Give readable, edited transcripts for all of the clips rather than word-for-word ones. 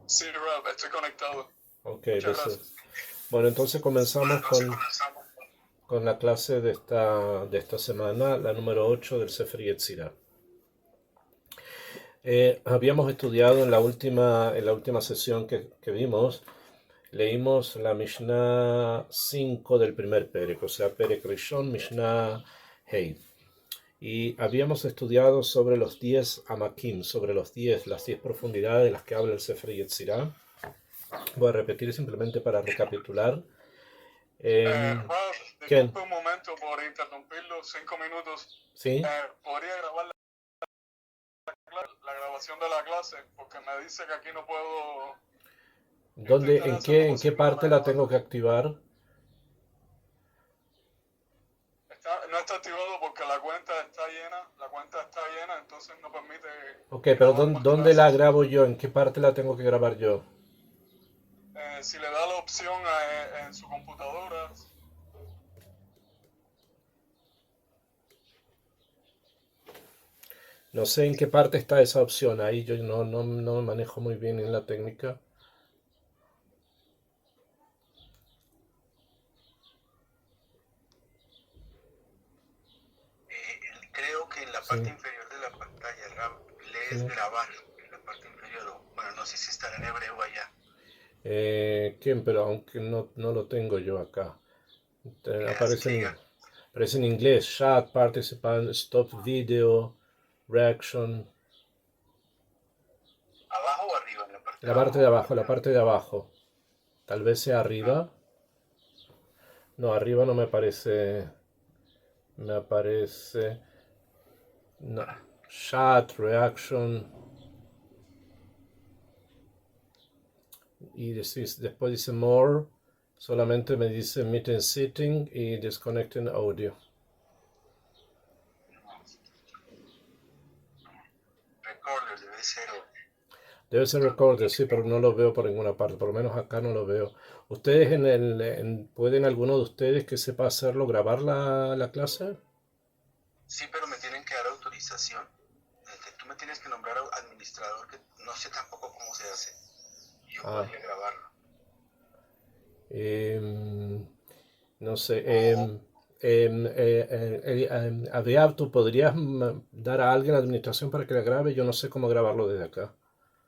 Sí, Rob, estoy conectado. Ok, Muchas gracias. bueno, entonces comenzamos con la clase de esta semana, la número 8 del Sefer Yetzirah. Habíamos estudiado en la última sesión que vimos, leímos la Mishnah 5 del primer Perek, o sea, Perek Rishon, Mishnah Hey. Y habíamos estudiado sobre los 10 amakim, sobre las 10 profundidades de las que habla el Sefer Yetzirah. Voy a repetir simplemente para recapitular. Em, Rob, ¿Quién? disculpe un momento por interrumpirlo, 5 minutos. ¿Sí? ¿Podría grabar la grabación de la clase? Porque me dice que aquí no puedo, estoy ¿Dónde, haciendo en qué posible para parte la tengo grabarla. que activar? No está activado porque la cuenta está llena, entonces no permite Ok, pero grabar más ¿dónde la clases. grabo yo? ¿En qué parte la tengo que grabar yo? Si le da la opción en su computadora, No sé en qué parte está esa opción. Ahí yo no me manejo muy bien en la técnica. creo que en la Sí, parte inferior de la pantalla, lees sí. grabar en la parte inferior. Bueno, no sé si estará en hebreo allá. ¿Quién? Pero aunque no lo tengo yo acá. Así Aparece que diga, aparece en inglés. Chat, participant, stop video, reaction. abajo o arriba, en la parte de La parte abajo. de abajo, la parte de abajo. Tal vez sea No. arriba. No, arriba no me aparece. Me aparece. No. Chat, reaction. Y después dice more. Solamente me dice meeting sitting y disconnecting audio. Recorder debe ser. Debe ser recorder, sí, pero no lo veo por ninguna parte. Por lo menos acá no lo veo. ¿Ustedes pueden alguno de ustedes que sepa hacerlo, grabar la clase? Sí, pero me tienen que dar autorización. Tú me tienes que nombrar administrador, que no sé tampoco cómo se hace. Yo Ah, podría grabarlo. em, no sé. O Aviab, ¿tú podrías dar a alguien la administración para que la grabe? Yo no sé cómo grabarlo desde acá.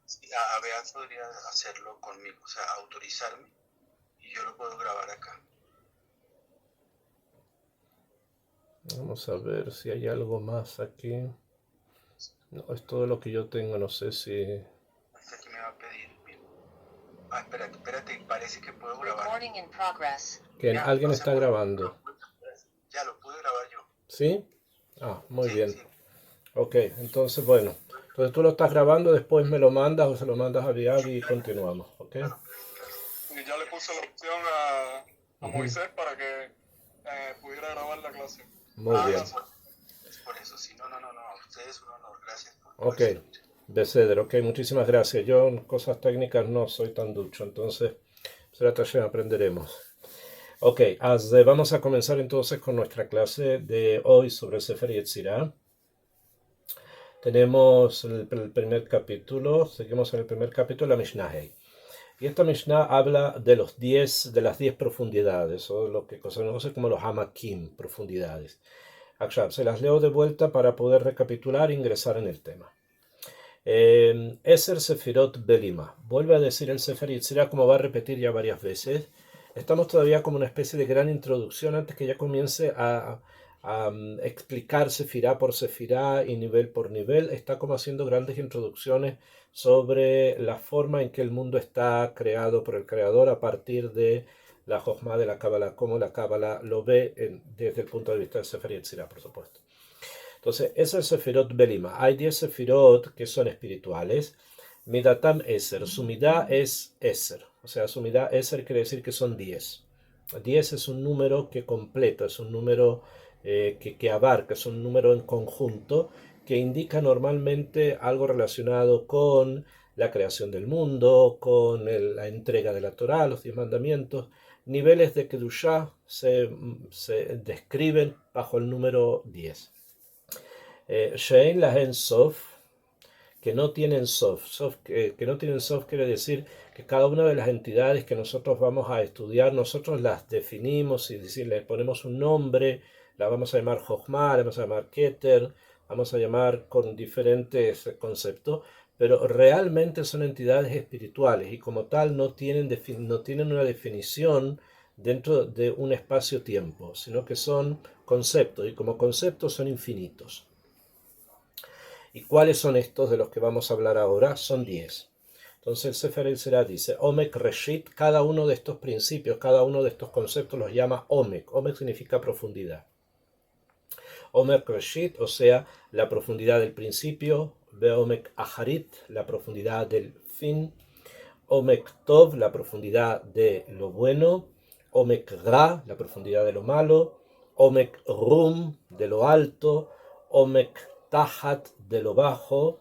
sí, Beat podría hacerlo conmigo, o sea, autorizarme y yo lo puedo grabar acá. Vamos a ver si hay algo más aquí. No, es todo lo que yo tengo, no sé si... Hasta aquí me va a pedir. Bien. Espérate, espérate, parece que puedo grabar. Recording in progress. ¿Que Ya, alguien no se está puede. grabando? Ya lo pude grabar yo. ¿Sí? Ah, muy Sí, bien. sí. Ok, entonces bueno. Entonces tú lo estás grabando, después me lo mandas o se lo mandas a Viavi y continuamos, ¿ok? Claro, claro. Y ya le puse la opción a Ujú. Moisés para que pudiera grabar la clase. Muy bien. Gracias. Es por eso, sí. No, no, no, no. A ustedes un honor. Gracias por Ok, el servicio. Beseder, ok, muchísimas gracias. Yo en cosas técnicas no soy tan ducho, entonces será taller, aprenderemos. Ok, vamos a comenzar entonces con nuestra clase de hoy sobre Sefer Yetzirah. Tenemos el primer capítulo, seguimos en el primer capítulo, la Mishnah Hey. Y esta Mishnah habla de las 10 profundidades, o lo que se conoce como los Hamakim, profundidades. Akshab, se las leo de vuelta para poder recapitular e ingresar en el tema. Eser Sefirot Belima. Vuelve a decir el Sefer Yetzirah como va a repetir ya varias veces. Estamos todavía como una especie de gran introducción antes que ya comience a explicar Sefirá por Sefirá y nivel por nivel. Está como haciendo grandes introducciones sobre la forma en que el mundo está creado por el Creador a partir de la Jochma de la Kabbalah, como la Kabbalah lo ve desde el punto de vista del Sefer Yetzirah, por supuesto. Entonces, es el Sefirot Belima. Hay 10 Sefirot que son espirituales. Midatam Eser. Su midá es Eser. O sea, su midá Eser quiere decir que son 10. 10 es un número que completa, es un número que abarca, es un número en conjunto que indica normalmente algo relacionado con la creación del mundo, con la entrega de la Torá, los 10 mandamientos. Niveles de Kedushá se describen bajo el número 10. Shein Lahen Sof, que no tienen sof. Que no tienen sof quiere decir que cada una de las entidades que nosotros vamos a estudiar, nosotros las definimos y le ponemos un nombre, la vamos a llamar Jochma, la vamos a llamar Keter, vamos a llamar con diferentes conceptos, pero realmente son entidades espirituales y como tal no tienen una definición dentro de un espacio-tiempo, sino que son conceptos y como conceptos son infinitos. ¿Y cuáles son estos de los que vamos a hablar ahora? Son 10. Entonces el Sefer Yetzirah dice, Omek Reshit, cada uno de estos principios, cada uno de estos conceptos los llama Omek. Omek significa profundidad. Omek Reshit, o sea, la profundidad del principio. Omek Aharit, la profundidad del fin. Omek Tov, la profundidad de lo bueno. Omek Ra, la profundidad de lo malo. Omek Rum, de lo alto. Omek Tahat, de lo bajo.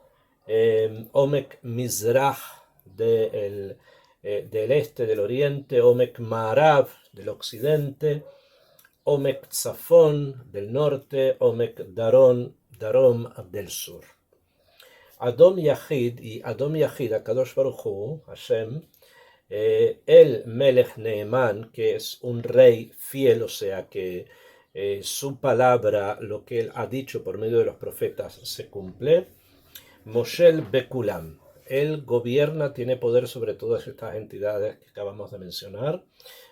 Omek Mizrach, del este, del oriente. Omek Ma'arav, del occidente. Omek Tzafon, del norte. Omek Darom, del sur. Adom Yahid, y Adom Yahid, Akadosh Baruch Hu, Hashem, el Melech Neeman, que es un rey fiel, o sea que su palabra, lo que él ha dicho por medio de los profetas, se cumple. Moshel Bekulam, él gobierna, tiene poder sobre todas estas entidades que acabamos de mencionar.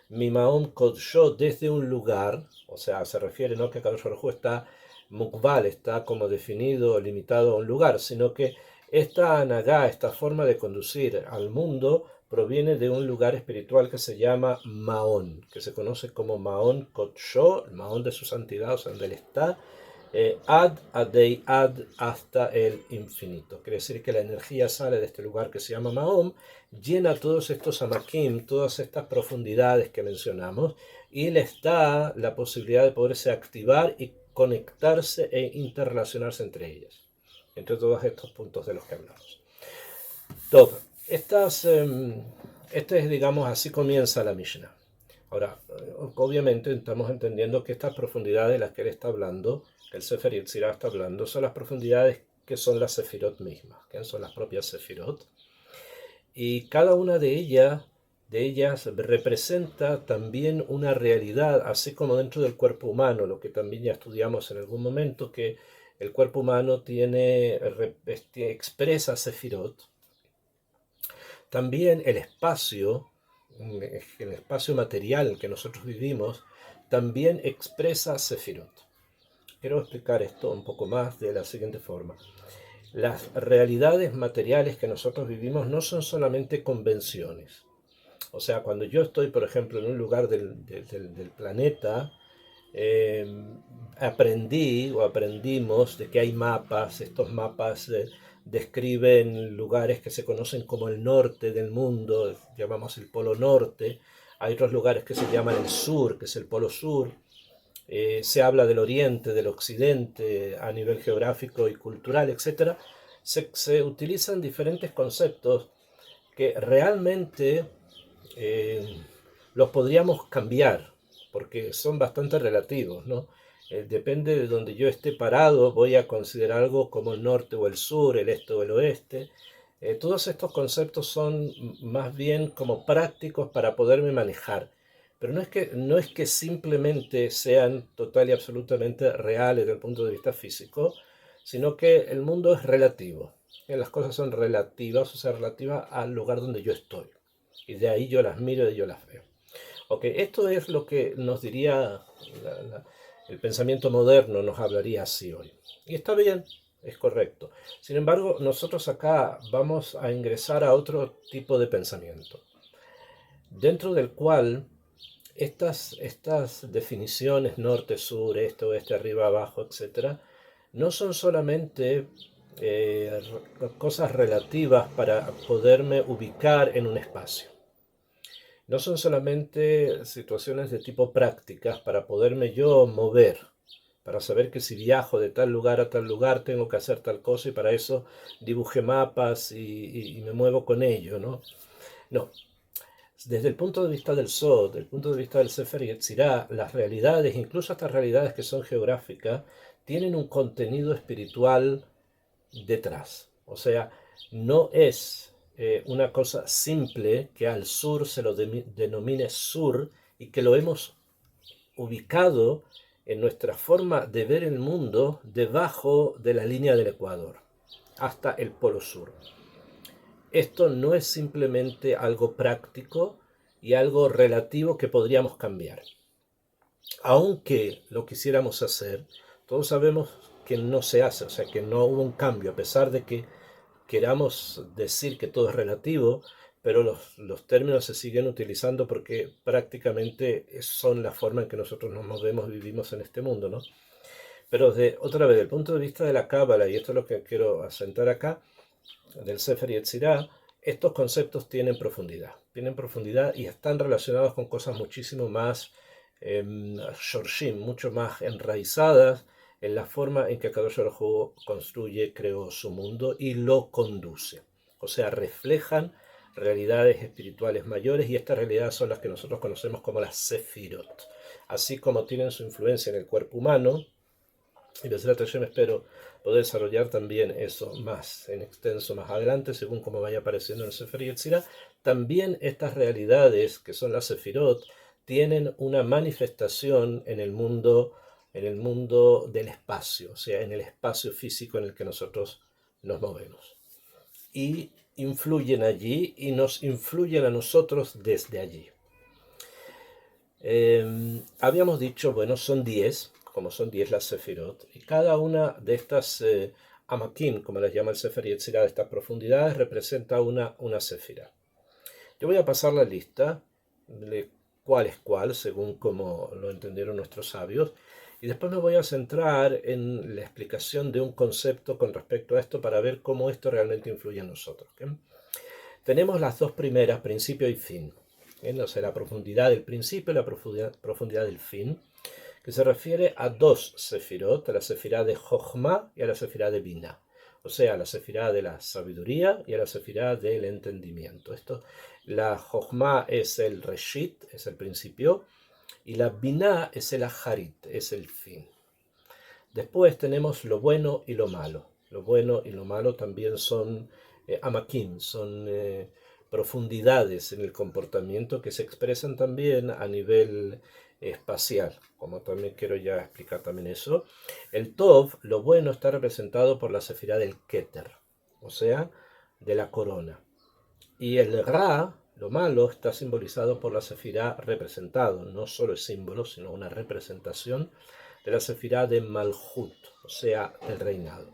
Mimaom Kodsho, desde un lugar, o sea, se refiere no que Akadosh Baruj Hu está mukbal, está como definido, limitado a un lugar, sino que esta anagá, esta forma de conducir al mundo, proviene de un lugar espiritual que se llama Maón, que se conoce como Maón Kodsho, el Maón de su santidad, o sea, donde él está, Ad Adei Ad, hasta el infinito. Quiere decir que la energía sale de este lugar que se llama Maón, llena todos estos amakim, todas estas profundidades que mencionamos, y les da la posibilidad de poderse activar y conectarse e interrelacionarse entre ellas, entre todos estos puntos de los que hablamos. Todo. Digamos, así comienza la Mishnah. Ahora, obviamente estamos entendiendo que estas profundidades de las que él está hablando, que el Sefer Yetzirah está hablando, son las profundidades que son las Sefirot mismas, que son las propias Sefirot. Y cada una de ellas representa también una realidad, así como dentro del cuerpo humano, lo que también ya estudiamos en algún momento, que el cuerpo humano expresa Sefirot. También el espacio material que nosotros vivimos, también expresa Sefirot. Quiero explicar esto un poco más de la siguiente forma. Las realidades materiales que nosotros vivimos no son solamente convenciones. O sea, cuando yo estoy, por ejemplo, en un lugar del planeta, aprendimos de que hay mapas. Estos mapas describen lugares que se conocen como el norte del mundo, llamamos el polo norte. Hay otros lugares que se llaman el sur, que es el polo sur. Se habla del oriente, del occidente, a nivel geográfico y cultural, etc. Se utilizan diferentes conceptos que realmente los podríamos cambiar, porque son bastante relativos, ¿no? Depende de donde yo esté parado, voy a considerar algo como el norte o el sur, el este o el oeste. Todos estos conceptos son más bien como prácticos para poderme manejar. Pero no es que simplemente sean total y absolutamente reales desde el punto de vista físico, sino que el mundo es relativo. Las cosas son relativas, o sea, relativas al lugar donde yo estoy. Y de ahí yo las miro y yo las veo. Ok, esto es lo que nos diría el pensamiento moderno, nos hablaría así hoy. Y está bien, es correcto. Sin embargo, nosotros acá vamos a ingresar a otro tipo de pensamiento, dentro del cual estas definiciones norte, sur, este, oeste, arriba, abajo, etc., no son solamente cosas relativas para poderme ubicar en un espacio. No son solamente situaciones de tipo prácticas para poderme yo mover, para saber que si viajo de tal lugar a tal lugar tengo que hacer tal cosa y para eso dibujé mapas y me muevo con ello, ¿no? No. Desde el punto de vista del Sod, desde el punto de vista del Sefer Yetzirah, las realidades, incluso estas realidades que son geográficas, tienen un contenido espiritual detrás. O sea, no es una cosa simple que al sur se lo denomine sur y que lo hemos ubicado en nuestra forma de ver el mundo debajo de la línea del Ecuador, hasta el Polo Sur. Esto no es simplemente algo práctico y algo relativo que podríamos cambiar. Aunque lo quisiéramos hacer, todos sabemos que no se hace, o sea, que no hubo un cambio, a pesar de que queramos decir que todo es relativo, pero los términos se siguen utilizando porque prácticamente son la forma en que nosotros nos movemos y vivimos en este mundo, ¿no? Pero otra vez, desde el punto de vista de la Cábala, y esto es lo que quiero asentar acá, del Sefer Yetzirah, estos conceptos tienen profundidad y están relacionados con cosas muchísimo más shorshim, mucho más enraizadas en la forma en que Kadosh Baruj Hu construye, creó su mundo y lo conduce. O sea, reflejan realidades espirituales mayores y estas realidades son las que nosotros conocemos como las sefirot. Así como tienen su influencia en el cuerpo humano, y Besrat Hashem espero poder desarrollar también eso más en extenso más adelante, según como vaya apareciendo en el Sefer Yetzirah. También estas realidades, que son las Sefirot, tienen una manifestación en el mundo del espacio, o sea, en el espacio físico en el que nosotros nos movemos. Y influyen allí y nos influyen a nosotros desde allí. Habíamos dicho, bueno, son 10, como son 10 las Sefirot, y cada una de estas Amakim, como las llama el Sefer Yetzirah, de estas profundidades, representa una Sefira. Yo voy a pasar la lista de cuál es cuál, según como lo entendieron nuestros sabios, y después me voy a centrar en la explicación de un concepto con respecto a esto para ver cómo esto realmente influye en nosotros. ¿Okay? Tenemos las dos primeras, principio y fin. O sea, la profundidad del principio y la profundidad del fin, que se refiere a dos sefirot, a la sefirá de Jochma y a la sefirá de Binah. O sea, a la sefirá de la sabiduría y a la sefirá del entendimiento. La Jochma es el Reshit, es el principio, y la Binah es el Aharit, es el fin. Después tenemos lo bueno y lo malo. Lo bueno y lo malo también son amakim, son profundidades en el comportamiento que se expresan también a nivel espacial, como también quiero ya explicar también eso. El Tov, lo bueno, está representado por la sefirá del Keter, o sea, de la corona. Y el Ra, lo malo, está simbolizado por la sefirá representado, no solo es símbolo, sino una representación de la sefirá de Malhut, o sea, el reinado.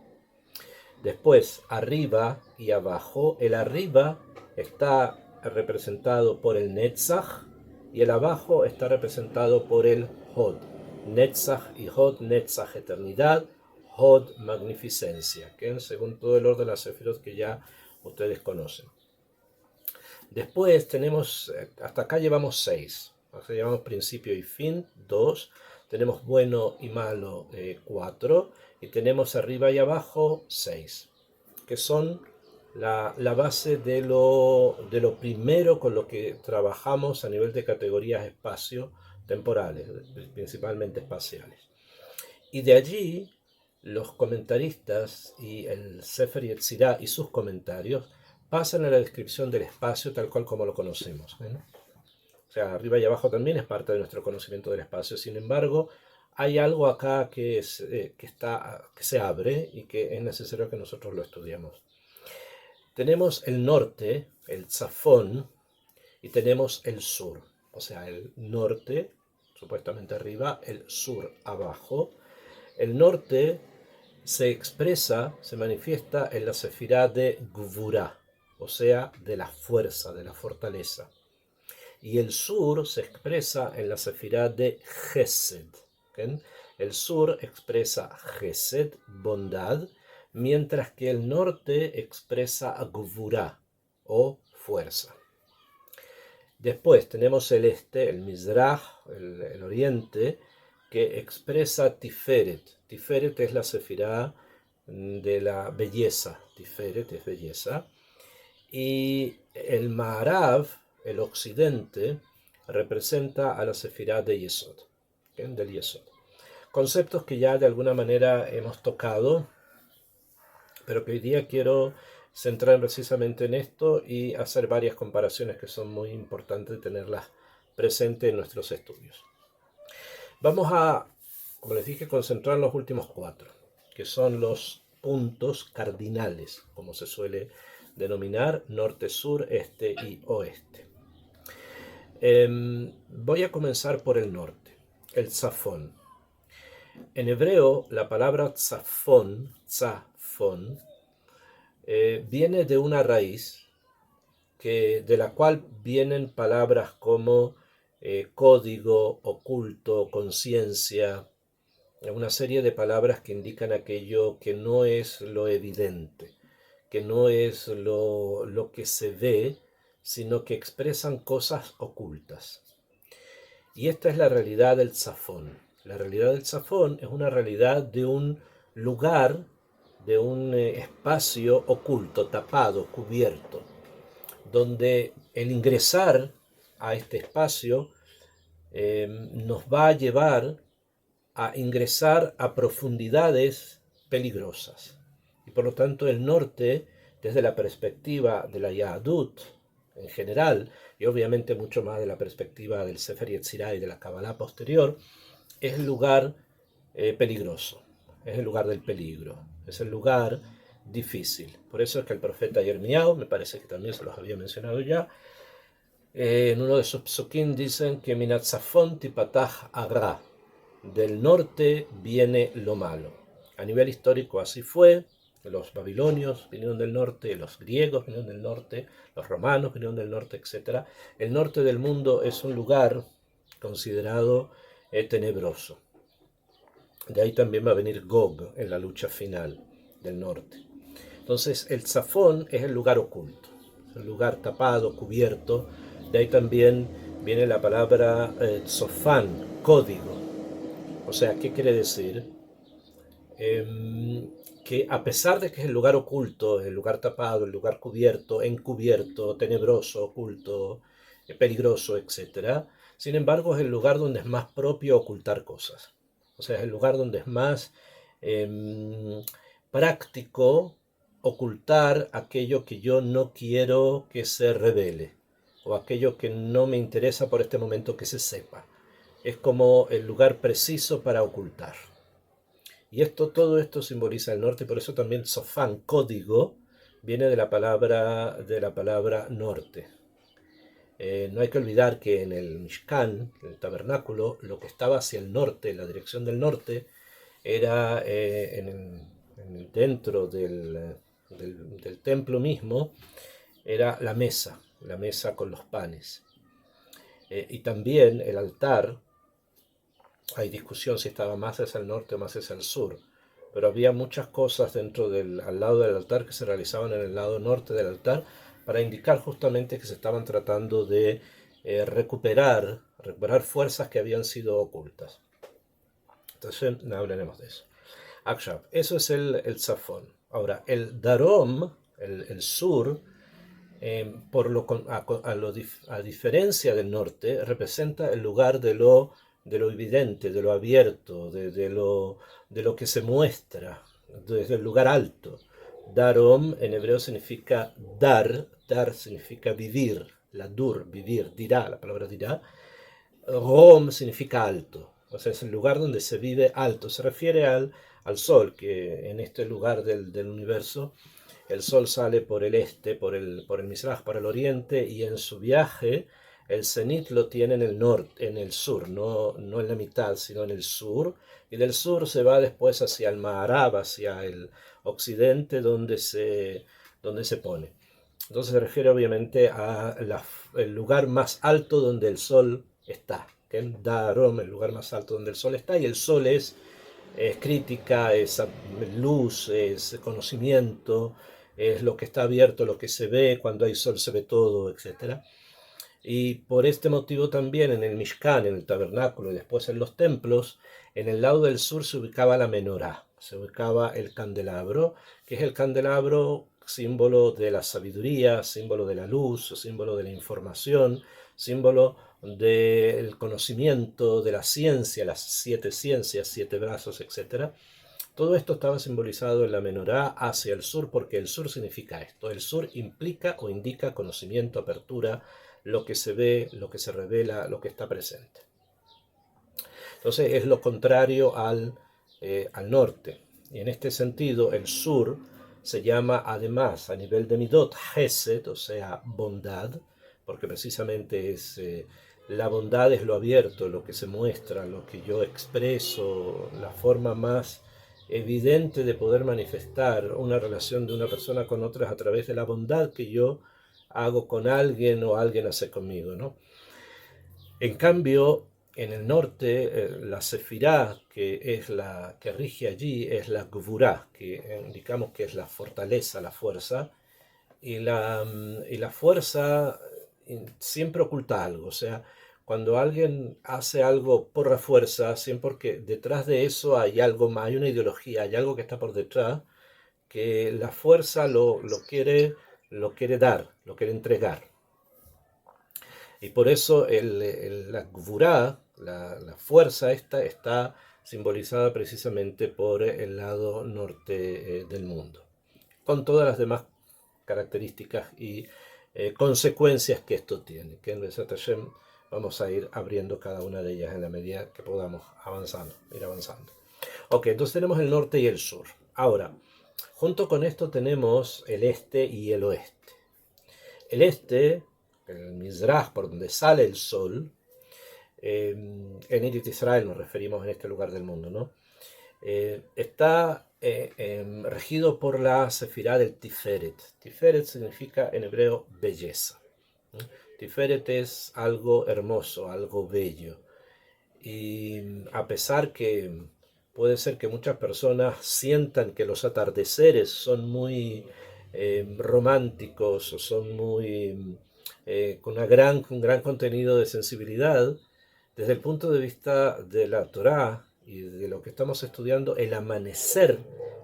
Después, arriba y abajo, el arriba está representado por el Netzach y el abajo está representado por el Hod. Netzach y Hod, Netzach eternidad, Hod magnificencia, que según todo el orden de las sefirot que ya ustedes conocen. Después tenemos, hasta acá llevamos 6, o sea, llevamos principio y fin, 2, tenemos bueno y malo, 4, y tenemos arriba y abajo 6, que son la base de lo primero con lo que trabajamos a nivel de categorías espacio-temporales, principalmente espaciales. Y de allí los comentaristas y el Sefer Yetzirah y sus comentarios pasan a la descripción del espacio tal cual como lo conocemos, ¿no? O sea, arriba y abajo también es parte de nuestro conocimiento del espacio. Sin embargo, hay algo acá que se abre y que es necesario que nosotros lo estudiemos. Tenemos el norte, el Tzafón, y tenemos el sur. O sea, el norte, supuestamente arriba, el sur abajo. El norte se expresa, se manifiesta en la sefirá de Gvurá, o sea, de la fuerza, de la fortaleza. Y el sur se expresa en la sefirá de Gesed. ¿Okay? El sur expresa Gesed, bondad, mientras que el norte expresa Gvurá, o fuerza. Después tenemos el este, el Mizrach, el oriente, que expresa Tiferet. Tiferet es la sefirá de la belleza. Tiferet es belleza. Y el Ma'arav, el occidente, representa a la sefirá de Yesod, ¿okay? Del Yesod. Conceptos que ya de alguna manera hemos tocado, pero que hoy día quiero centrar precisamente en esto y hacer varias comparaciones que son muy importantes tenerlas presentes en nuestros estudios. Vamos a, como les dije, concentrar en los últimos 4, que son los puntos cardinales, como se suele denominar: norte, sur, este y oeste. Voy a comenzar por el norte, el tzafón. En hebreo, la palabra tzafón, viene de una raíz de la cual vienen palabras como código, oculto, conciencia, una serie de palabras que indican aquello que no es lo evidente, que no es lo que se ve, sino que expresan cosas ocultas. Y esta es la realidad del tzafón. La realidad del tzafón es una realidad de un lugar, de un espacio oculto, tapado, cubierto, donde el ingresar a este espacio nos va a llevar a ingresar a profundidades peligrosas. Y por lo tanto el norte, desde la perspectiva de la Yahadut en general, y obviamente mucho más de la perspectiva del Sefer Yetzirah y de la Kabbalah posterior, es el lugar peligroso, es el lugar del peligro, es el lugar difícil. Por eso es que el profeta Yirmiyahu, me parece que también se los había mencionado ya, en uno de sus psukim dicen que Minatzafon tipatach agra, del norte viene lo malo. A nivel histórico así fue. Los babilonios vinieron del norte, los griegos vinieron del norte, los romanos vinieron del norte, etc. El norte del mundo es un lugar considerado tenebroso. De ahí también va a venir Gog en la lucha final del norte. Entonces el tzafón es el lugar oculto, es el lugar tapado, cubierto. De ahí también viene la palabra tzofán, código. O sea, ¿qué quiere decir? Que a pesar de que es el lugar oculto, el lugar tapado, el lugar cubierto, encubierto, tenebroso, oculto, peligroso, etc., sin embargo es el lugar donde es más propio ocultar cosas. O sea, es el lugar donde es más práctico ocultar aquello que yo no quiero que se revele, o aquello que no me interesa por este momento que se sepa. Es como el lugar preciso para ocultar. Y todo esto simboliza el norte, por eso también Sofán, código, viene de la palabra norte. No hay que olvidar que en el Mishkan, el tabernáculo, lo que estaba hacia el norte, la dirección del norte, era dentro del templo mismo, era la mesa con los panes. Y también el altar. Hay discusión si estaba más hacia el norte o más hacia el sur, pero había muchas cosas al lado del altar que se realizaban en el lado norte del altar para indicar justamente que se estaban tratando de recuperar fuerzas que habían sido ocultas. Entonces hablaremos de eso. Akshab, eso es el tzafón. Ahora, el darom, el sur, a diferencia del norte, representa el lugar de lo evidente, de lo abierto, de lo que se muestra, desde el lugar alto. Darom en hebreo significa dar significa vivir, la dur, vivir, dirá, la palabra dirá. Rom significa alto, o sea, es el lugar donde se vive alto, se refiere al sol, que en este lugar del universo el sol sale por el este, por el Mizraj, por el oriente, y en su viaje el cenit lo tiene en el norte, en el sur, no en la mitad, sino en el sur, y del sur se va después hacia el Maharab, hacia el occidente, donde se pone. Entonces se refiere obviamente el lugar más alto donde el sol está, que es Darom, el lugar más alto donde el sol está, y el sol es crítica, es luz, es conocimiento, es lo que está abierto, lo que se ve, cuando hay sol se ve todo, etc. Y por este motivo también en el Mishkan, en el tabernáculo y después en los templos, en el lado del sur se ubicaba la menorá, se ubicaba el candelabro, que es el candelabro símbolo de la sabiduría, símbolo de la luz, símbolo de la información, símbolo del conocimiento, de la ciencia, las 7 ciencias, 7 brazos, etc. Todo esto estaba simbolizado en la menorá hacia el sur porque el sur significa esto. El sur implica o indica conocimiento, apertura, lo que se ve, lo que se revela, lo que está presente. Entonces es lo contrario al norte. Y en este sentido el sur se llama además a nivel de midot Hesed, o sea, bondad, porque precisamente la bondad es lo abierto, lo que se muestra, lo que yo expreso, la forma más evidente de poder manifestar una relación de una persona con otras a través de la bondad que yo hago con alguien o alguien hace conmigo, ¿no? En cambio, en el norte, la sefirá, que es la que rige allí, es la gvurá, que indicamos que es la fortaleza, la fuerza, y la fuerza siempre oculta algo. O sea, cuando alguien hace algo por la fuerza, siempre porque detrás de eso hay algo más, hay una ideología, hay algo que está por detrás, que la fuerza lo quiere dar, lo quiere entregar. Y por eso la Gvurá, la fuerza esta, está simbolizada precisamente por el lado norte del mundo, con todas las demás características y consecuencias que esto tiene, que en Besat Hashem vamos a ir abriendo cada una de ellas en la medida que podamos ir avanzando. Ok, entonces tenemos el norte y el sur. Ahora, junto con esto tenemos el este y el oeste. El este, el Mizraj, por donde sale el sol, en Eretz Israel nos referimos en este lugar del mundo, ¿no? Está regido por la sefirá del Tiferet. Tiferet significa en hebreo belleza, ¿no? Tiferet es algo hermoso, algo bello. Y a pesar que puede ser que muchas personas sientan que los atardeceres son muy románticos o son muy con un gran contenido de sensibilidad, desde el punto de vista de la Torá y de lo que estamos estudiando, el amanecer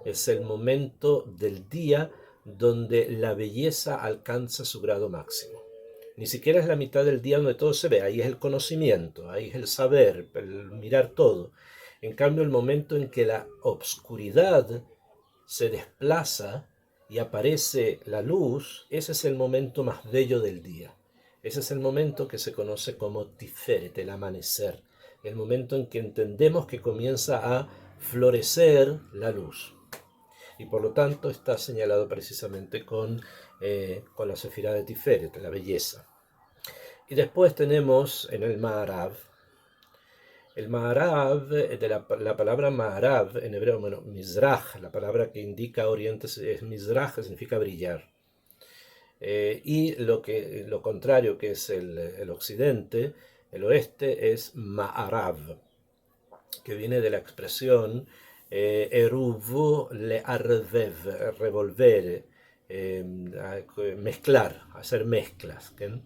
es el momento del día donde la belleza alcanza su grado máximo. Ni siquiera es la mitad del día donde todo se ve, ahí es el conocimiento, ahí es el saber, el mirar todo. En cambio, el momento en que la obscuridad se desplaza y aparece la luz, ese es el momento más bello del día. Ese es el momento que se conoce como Tiferet, el amanecer, el momento en que entendemos que comienza a florecer la luz. Y por lo tanto está señalado precisamente con la sefirá de Tiferet, la belleza. Y después tenemos en el Ma'arav. El Ma'arav, de la palabra Ma'arav en hebreo, bueno, Mizraj, la palabra que indica oriente es Mizraj, que significa brillar. Y lo contrario, que es el occidente, el oeste, es Ma'arav, que viene de la expresión eruv le'arvev, revolver, mezclar, hacer mezclas. ¿Okay?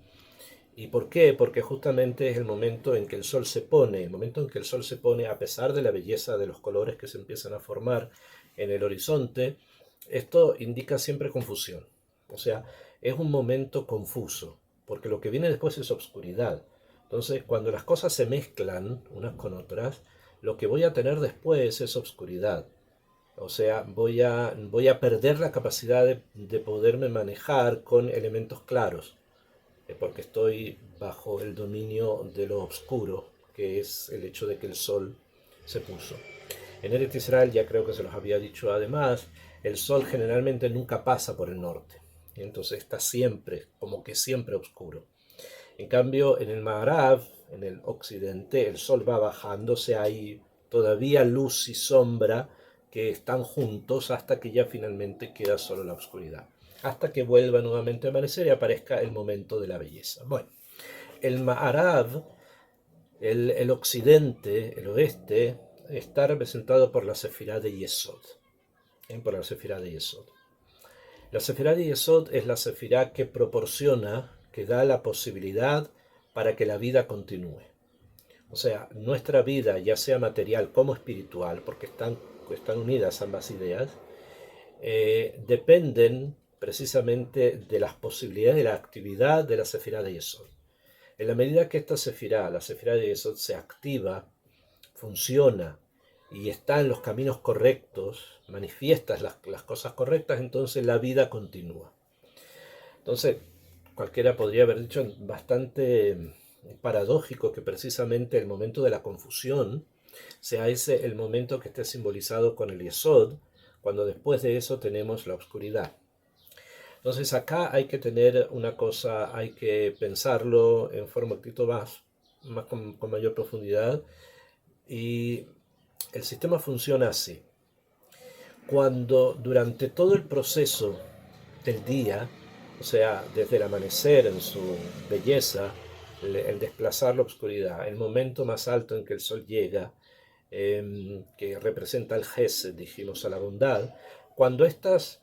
¿Y por qué? Porque justamente es el momento en que el sol se pone, el momento en que el sol se pone, a pesar de la belleza de los colores que se empiezan a formar en el horizonte, esto indica siempre confusión. O sea, es un momento confuso, porque lo que viene después es obscuridad. Entonces, cuando las cosas se mezclan unas con otras, lo que voy a tener después es obscuridad. O sea, voy a perder la capacidad de poderme manejar con elementos claros, porque estoy bajo el dominio de lo oscuro, que es el hecho de que el sol se puso. En Eretz Israel, ya creo que se los había dicho además, el sol generalmente nunca pasa por el norte, y entonces está siempre, como que siempre oscuro. En cambio, en el Ma'arav, en el occidente, el sol va bajándose, hay todavía luz y sombra que están juntos hasta que ya finalmente queda solo la oscuridad. Hasta que vuelva nuevamente a amanecer y aparezca el momento de la belleza. Bueno, el Ma'arav, el occidente, el oeste, está representado por la sefirá de Yesod. Por la sefirá de Yesod. La sefirá de Yesod es la sefirá que proporciona, que da la posibilidad para que la vida continúe. O sea, nuestra vida, ya sea material como espiritual, porque están unidas ambas ideas, dependen precisamente de las posibilidades de la actividad de la sefirá de Yesod. En la medida que esta sefirá, la sefirá de Yesod, se activa, funciona y está en los caminos correctos, manifiestas las cosas correctas, entonces la vida continúa. Entonces, cualquiera podría haber dicho bastante paradójico que precisamente el momento de la confusión sea ese el momento que esté simbolizado con el Yesod, cuando después de eso tenemos la oscuridad. Entonces acá hay que tener una cosa, hay que pensarlo en forma un poquito más con mayor profundidad, y el sistema funciona así. Cuando durante todo el proceso del día, o sea, desde el amanecer en su belleza, el desplazar la oscuridad, el momento más alto en que el sol llega, que representa el Gesed, dijimos, a la bondad, cuando estas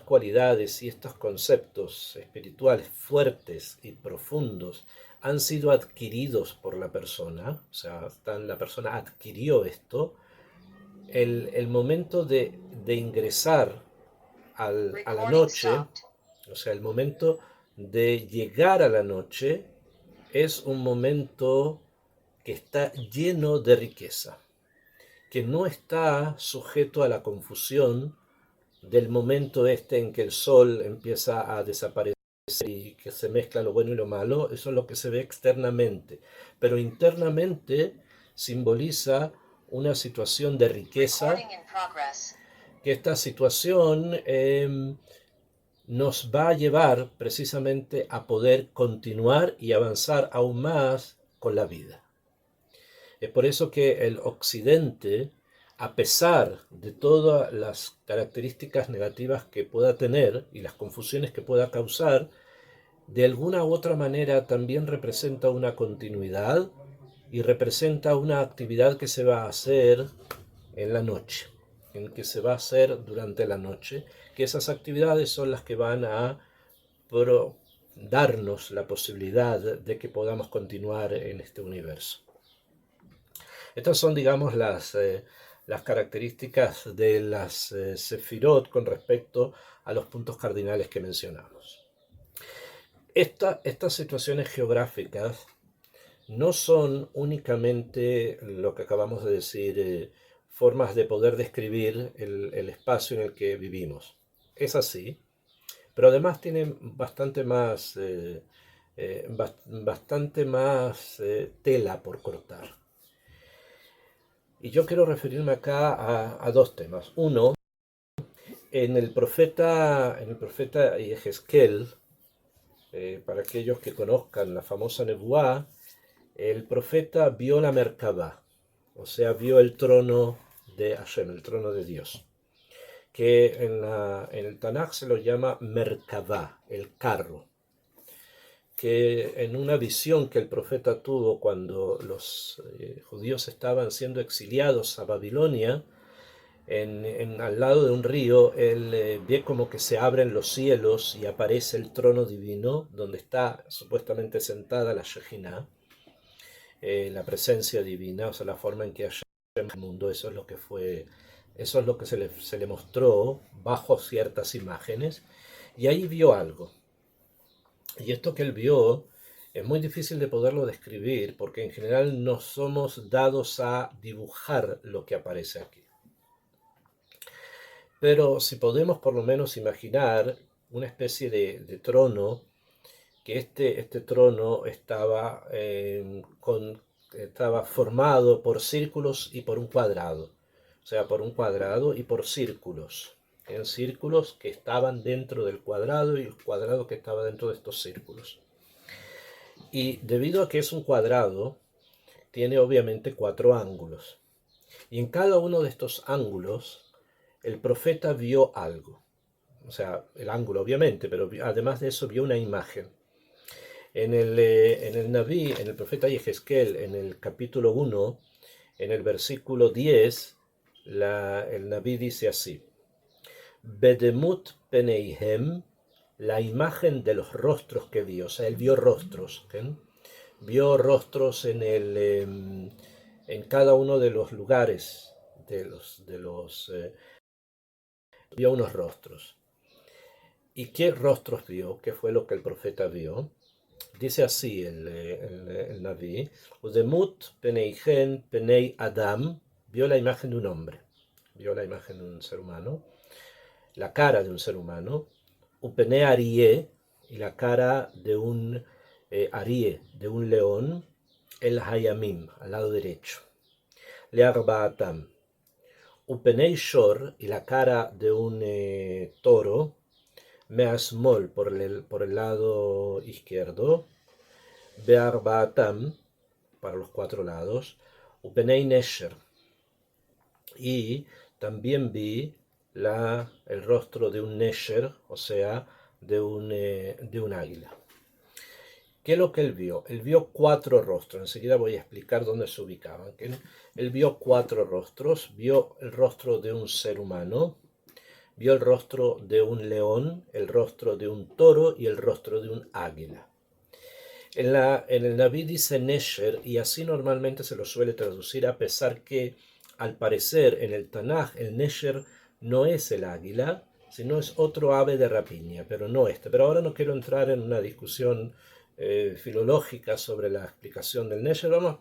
cualidades y estos conceptos espirituales fuertes y profundos han sido adquiridos por la persona, o sea, la persona adquirió esto, el momento de ingresar a la noche, o sea, el momento de llegar a la noche, es un momento que está lleno de riqueza, que no está sujeto a la confusión del momento este en que el sol empieza a desaparecer y que se mezcla lo bueno y lo malo. Eso es lo que se ve externamente, pero internamente simboliza una situación de riqueza, que esta situación nos va a llevar precisamente a poder continuar y avanzar aún más con la vida. Es por eso que el Occidente, a pesar de todas las características negativas que pueda tener y las confusiones que pueda causar, de alguna u otra manera también representa una continuidad y representa una actividad que se va a hacer en la noche, en que se va a hacer durante la noche, que esas actividades son las que van a darnos la posibilidad de que podamos continuar en este universo. Estas son, digamos, las características de las sefirot con respecto a los puntos cardinales que mencionamos. Estas situaciones geográficas no son únicamente lo que acabamos de decir, formas de poder describir el espacio en el que vivimos. Es así, pero además tienen bastante más tela por cortar. Y yo quiero referirme acá a dos temas. Uno, en el profeta Yehezkel, para aquellos que conozcan la famosa Nebuá, el profeta vio la Merkabá, o sea, vio el trono de Hashem, el trono de Dios, que en el Tanaj se lo llama Merkabá, el carro, que en una visión que el profeta tuvo cuando los judíos estaban siendo exiliados a Babilonia, al lado de un río, él ve como que se abren los cielos y aparece el trono divino, donde está supuestamente sentada la Shejinah, la presencia divina, o sea, la forma en que Hashem el mundo, eso es lo que se le mostró bajo ciertas imágenes, y ahí vio algo. Y esto que él vio es muy difícil de poderlo describir, porque en general no somos dados a dibujar lo que aparece aquí. Pero si podemos por lo menos imaginar una especie de trono, que este trono estaba formado por círculos y por un cuadrado. O sea, por un cuadrado y por círculos. En círculos que estaban dentro del cuadrado y el cuadrado que estaba dentro de estos círculos. Y debido a que es un cuadrado, tiene obviamente 4 ángulos. Y en cada uno de estos ángulos, el profeta vio algo. O sea, el ángulo obviamente, pero además de eso vio una imagen. En el Naví, en el profeta Yehezkel, en el capítulo 1, en el versículo 10, el Naví dice así: Bedemut peneihem, la imagen de los rostros que vio. O sea, él vio rostros. ¿Okay? Vio rostros en cada uno de los lugares vio unos rostros. ¿Y qué rostros vio? ¿Qué fue lo que el profeta vio? Dice así el Naví: Udemut peneichen penei Adam vio la imagen de un hombre, vio la imagen de un ser humano, la cara de un ser humano, upene arie, y la cara de un arie, de un león, el hayamim, al lado derecho, le arbaatam, upene shor, y la cara de un toro, measmol, por el lado izquierdo, bearbaatam, para los cuatro lados, upenei nesher, y también vi el rostro de un nesher, o sea, de un águila. ¿Qué es lo que él vio? Él vio cuatro rostros. Enseguida voy a explicar dónde se ubicaban. Él vio cuatro rostros. Vio el rostro de un ser humano, vio el rostro de un león, el rostro de un toro y el rostro de un águila. En el Naví dice Nesher, y así normalmente se lo suele traducir, a pesar que al parecer en el Tanaj el Nesher no es el águila, sino es otro ave de rapiña, pero no este. Pero ahora no quiero entrar en una discusión filológica sobre la explicación del Nesher, vamos a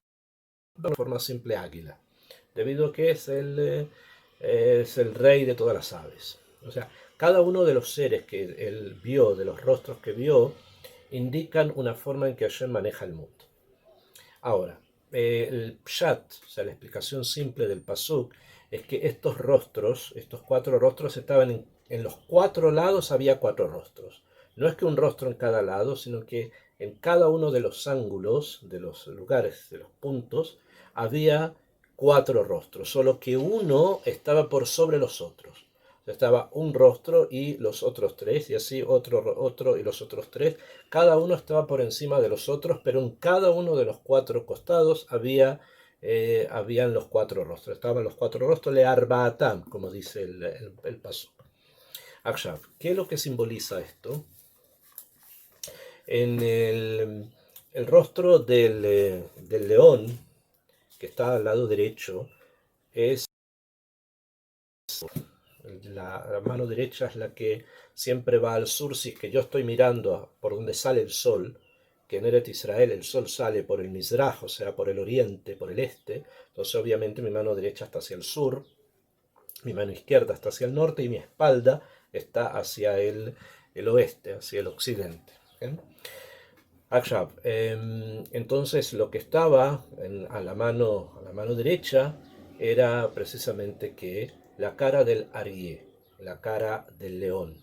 de forma simple águila, debido a que es el rey de todas las aves. O sea, cada uno de los seres que él vio, de los rostros que vio, indican una forma en que Hashem maneja el mundo. Ahora, el pshat, o sea, la explicación simple del pasuk, es que estos rostros, estos cuatro rostros, estaban en los cuatro lados había cuatro rostros. No es que un rostro en cada lado, sino que en cada uno de los ángulos, de los lugares, de los puntos, había cuatro rostros, solo que uno estaba por sobre los otros. O sea, estaba un rostro y los otros tres, y así otro y los otros tres. Cada uno estaba por encima de los otros, pero en cada uno de los cuatro costados habían los cuatro rostros. Estaban los cuatro rostros, le arbaatam, como dice el pasuk. Akshav, ¿qué es lo que simboliza esto? En el rostro del león, que está al lado derecho, es la mano derecha es la que siempre va al sur. Si es que yo estoy mirando por donde sale el sol, que en Eret Israel el sol sale por el Mizraj, o sea, por el oriente, por el este, entonces obviamente mi mano derecha está hacia el sur, mi mano izquierda está hacia el norte y mi espalda está hacia el oeste, hacia el occidente. ¿Bien? Akshab, entonces lo que estaba a la mano derecha era precisamente que la cara del Arié, la cara del león.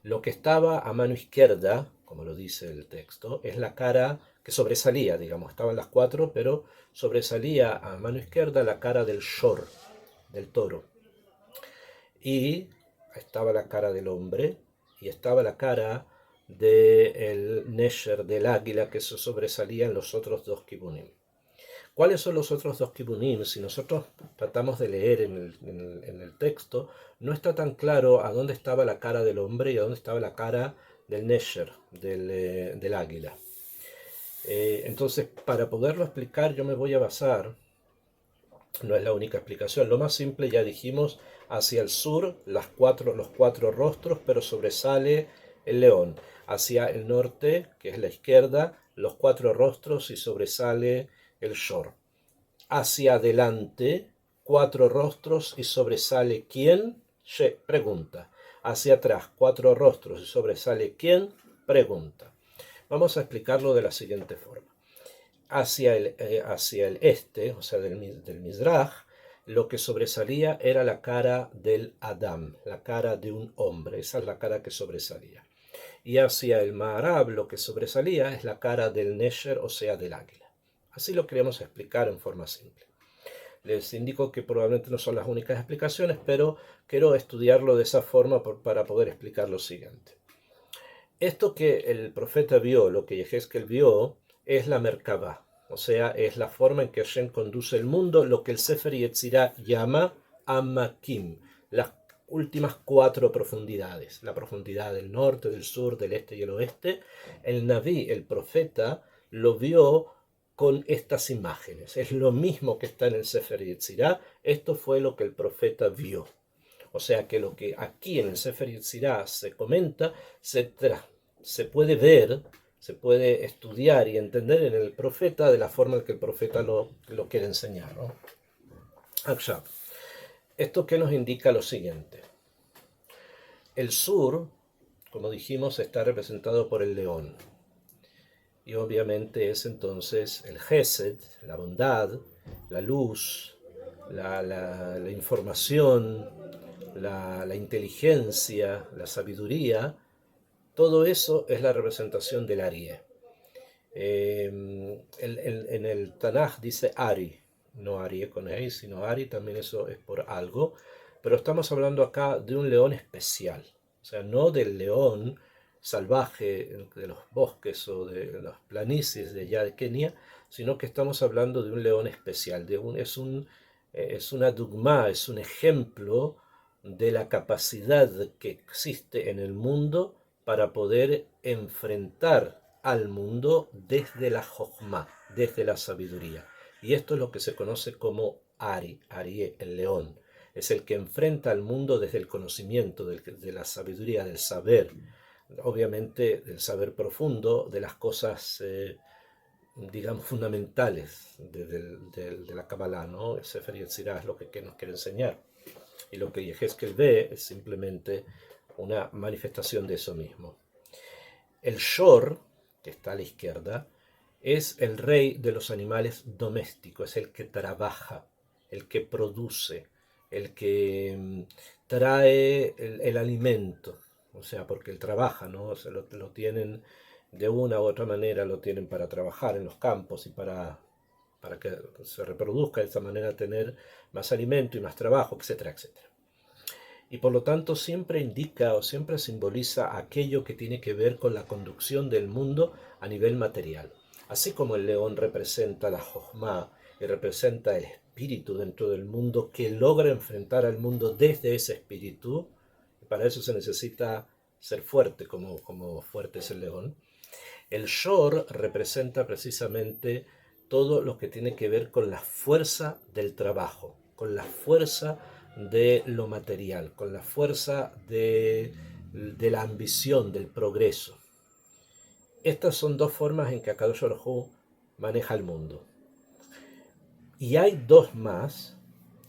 Lo que estaba a mano izquierda, como lo dice el texto, es la cara que sobresalía, digamos, estaban las cuatro, pero sobresalía a mano izquierda la cara del Shor, del toro. Y estaba la cara del hombre y estaba la cara del Nesher, del águila, que se sobresalía en los otros dos kibunim. ¿Cuáles son los otros dos kibunim? Si nosotros tratamos de leer en el texto, no está tan claro a dónde estaba la cara del hombre y a dónde estaba la cara del Nesher, del águila. Entonces, para poderlo explicar, yo me voy a basar, no es la única explicación, lo más simple ya dijimos, hacia el sur los cuatro rostros, pero sobresale el león. Hacia el norte, que es la izquierda, los cuatro rostros y sobresale el Shor. Hacia adelante, cuatro rostros y sobresale ¿quién? She, pregunta. Hacia atrás, cuatro rostros y sobresale ¿quién? Pregunta. Vamos a explicarlo de la siguiente forma. Hacia el este, o sea, del Mizraj, lo que sobresalía era la cara del Adam, la cara de un hombre. Esa es la cara que sobresalía. Y hacia el Maharab lo que sobresalía es la cara del Nesher, o sea, del águila. Así lo queremos explicar en forma simple. Les indico que probablemente no son las únicas explicaciones, pero quiero estudiarlo de esa forma para poder explicar lo siguiente. Esto que el profeta vio, lo que Yehezkel vio, es la Merkabah, o sea, es la forma en que Hashem conduce el mundo, lo que el Sefer Yetzirah llama Amakim, las últimas cuatro profundidades, la profundidad del norte, del sur, del este y el oeste. El Naví, el profeta, lo vio con estas imágenes. Es lo mismo que está en el Sefer Yetzirah. Esto fue lo que el profeta vio. O sea que lo que aquí en el Sefer Yetzirah se comenta, se puede ver, se puede estudiar y entender en el profeta de la forma en que el profeta lo quiere enseñar, ¿no? Aksha. ¿Esto qué nos indica lo siguiente? El sur, como dijimos, está representado por el león. Y obviamente es entonces el Gesed, la bondad, la luz, la información, la inteligencia, la sabiduría. Todo eso es la representación del Arie. En el Tanaj dice Ari, no Arie con E, sino Ari, también eso es por algo, pero estamos hablando acá de un león especial, o sea, no del león salvaje de los bosques o de las planicies de allá de Kenia, sino que estamos hablando de un león especial, es una dogma, es un ejemplo de la capacidad que existe en el mundo para poder enfrentar al mundo desde la Jochma, desde la sabiduría. Y esto es lo que se conoce como Ari, Ari, el león. Es el que enfrenta al mundo desde el conocimiento, de la sabiduría, del saber, obviamente del saber profundo, de las cosas, digamos, fundamentales de la Kabbalah, ¿no? El Sefer Yetzirah es lo que nos quiere enseñar. Y lo que Yehezkel ve es simplemente una manifestación de eso mismo. El Shor, que está a la izquierda, es el rey de los animales domésticos, es el que trabaja, el que produce, el que trae el alimento, o sea, porque él trabaja, ¿no? O sea, lo tienen de una u otra manera, lo tienen para trabajar en los campos y para que se reproduzca de esa manera, tener más alimento y más trabajo, etcétera, etcétera. Y por lo tanto siempre indica o siempre simboliza aquello que tiene que ver con la conducción del mundo a nivel material. Así como el león representa la Jochma y representa el espíritu dentro del mundo que logra enfrentar al mundo desde ese espíritu, y para eso se necesita ser fuerte, como fuerte es el león. El Shor representa precisamente todo lo que tiene que ver con la fuerza del trabajo, con la fuerza de lo material, con la fuerza de la ambición, del progreso. Estas son dos formas en que Akadosh Baruj Hu maneja el mundo. Y hay dos más,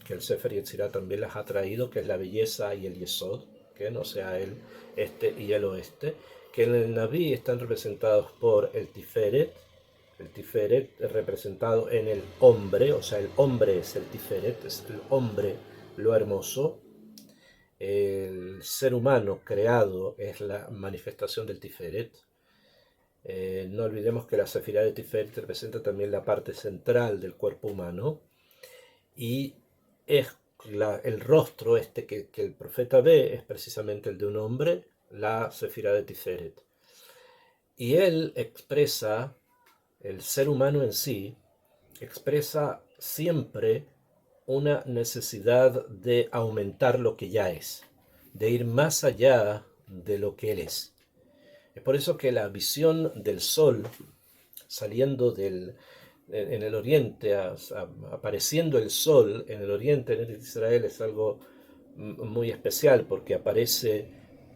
que el Sefer Yetzirah también las ha traído, que es la belleza y el Yesod, que no sea el este y el oeste, que en el Naví están representados por el Tiferet es representado en el hombre, o sea, el hombre es el Tiferet, es el hombre lo hermoso, el ser humano creado es la manifestación del Tiferet. No olvidemos que la Sefirá de Tiferet representa también la parte central del cuerpo humano y es el rostro este que el profeta ve es precisamente el de un hombre, la Sefirá de Tiferet. Y él expresa, el ser humano en sí, expresa siempre una necesidad de aumentar lo que ya es, de ir más allá de lo que él es. Es por eso que la visión del sol saliendo en el oriente, apareciendo el sol en el oriente en Israel es algo muy especial porque aparece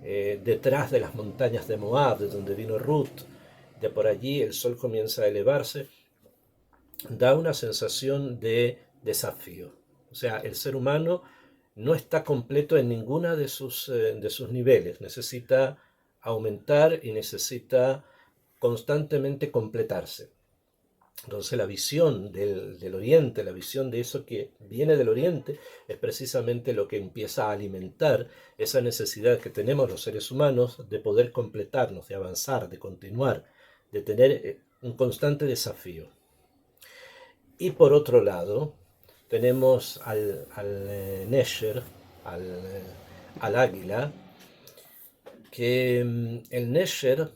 detrás de las montañas de Moab, de donde vino Ruth. De por allí el sol comienza a elevarse, da una sensación de desafío. O sea, el ser humano no está completo en ninguna de sus niveles, necesita aumentar y necesita constantemente completarse. Entonces la visión del oriente, la visión de eso que viene del oriente, es precisamente lo que empieza a alimentar esa necesidad que tenemos los seres humanos de poder completarnos, de avanzar, de continuar, de tener un constante desafío. Y por otro lado, tenemos al Nesher, al águila, que el Nesher,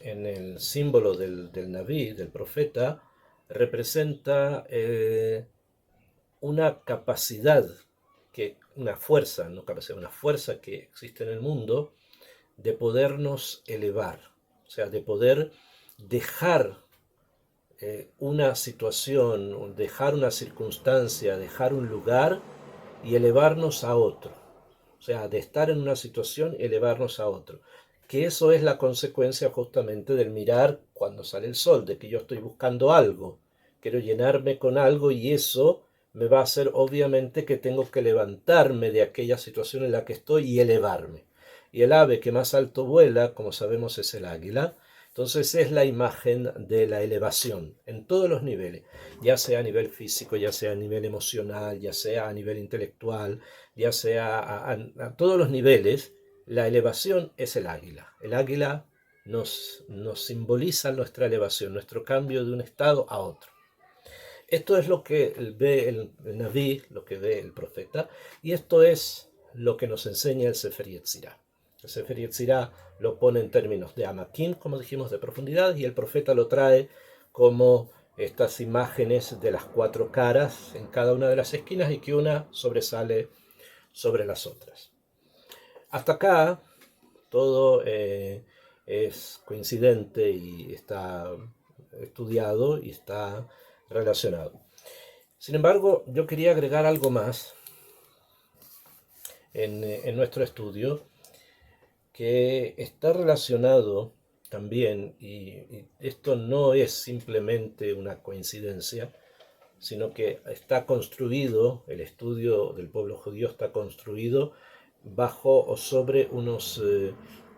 en el símbolo del Naví, del profeta, representa una capacidad, una fuerza, no capacidad, una fuerza que existe en el mundo de podernos elevar, o sea, de poder dejar una situación, dejar una circunstancia, dejar un lugar y elevarnos a otro. O sea, de estar en una situación y elevarnos a otro. Que eso es la consecuencia justamente del mirar cuando sale el sol, de que yo estoy buscando algo, quiero llenarme con algo y eso me va a hacer obviamente que tengo que levantarme de aquella situación en la que estoy y elevarme. Y el ave que más alto vuela, como sabemos, es el águila. Entonces es la imagen de la elevación en todos los niveles, ya sea a nivel físico, ya sea a nivel emocional, ya sea a nivel intelectual, ya sea a todos los niveles. La elevación es el águila. El águila nos simboliza nuestra elevación, nuestro cambio de un estado a otro. Esto es lo que ve el Naví, lo que ve el profeta, y esto es lo que nos enseña el Sefer Yetzirah. El Sefer Yetzirah lo pone en términos de Amakim, como dijimos, de profundidad, y el profeta lo trae como estas imágenes de las cuatro caras en cada una de las esquinas y que una sobresale sobre las otras. Hasta acá todo es coincidente y está estudiado y está relacionado. Sin embargo, yo quería agregar algo más en nuestro estudio que está relacionado también, y esto no es simplemente una coincidencia, sino que está construido, el estudio del pueblo judío está construido bajo o sobre unos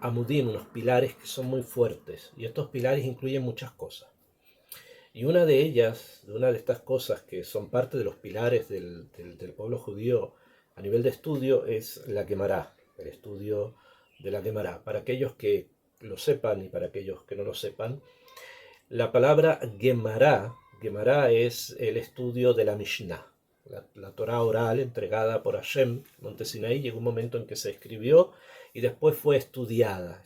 amudim, unos pilares que son muy fuertes, y estos pilares incluyen muchas cosas. Y una de ellas, una de estas cosas que son parte de los pilares del pueblo judío a nivel de estudio, es la Gemara, el estudio de la Gemara. Para aquellos que lo sepan y para aquellos que no lo sepan, la palabra Gemara es el estudio de la Mishnah, la Torah oral entregada por Hashem, Monte Sinaí. Llegó un momento en que se escribió y después fue estudiada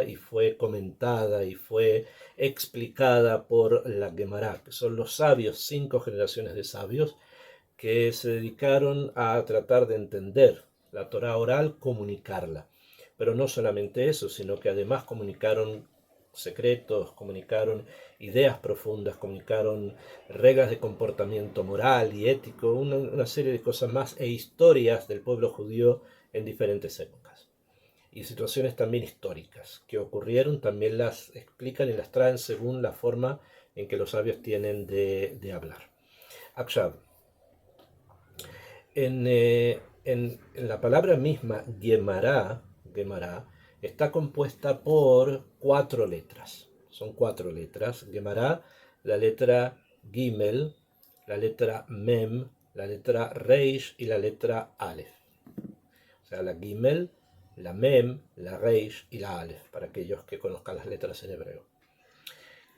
y fue comentada y fue explicada por la Gemara, que son los sabios, 5 generaciones de sabios que se dedicaron a tratar de entender la Torah oral, comunicarla. Pero no solamente eso, sino que además comunicaron secretos, comunicaron ideas profundas, comunicaron reglas de comportamiento moral y ético, una serie de cosas más e historias del pueblo judío en diferentes épocas. Y situaciones también históricas que ocurrieron, también las explican y las traen según la forma en que los sabios tienen de hablar. Akshav, en la palabra misma, Gemara, está compuesta por 4 letras. Son 4 letras. Gemara, la letra Gimel, la letra Mem, la letra Reish y la letra Aleph. O sea, la Gimel, la Mem, la Reish y la Aleph, para aquellos que conozcan las letras en hebreo.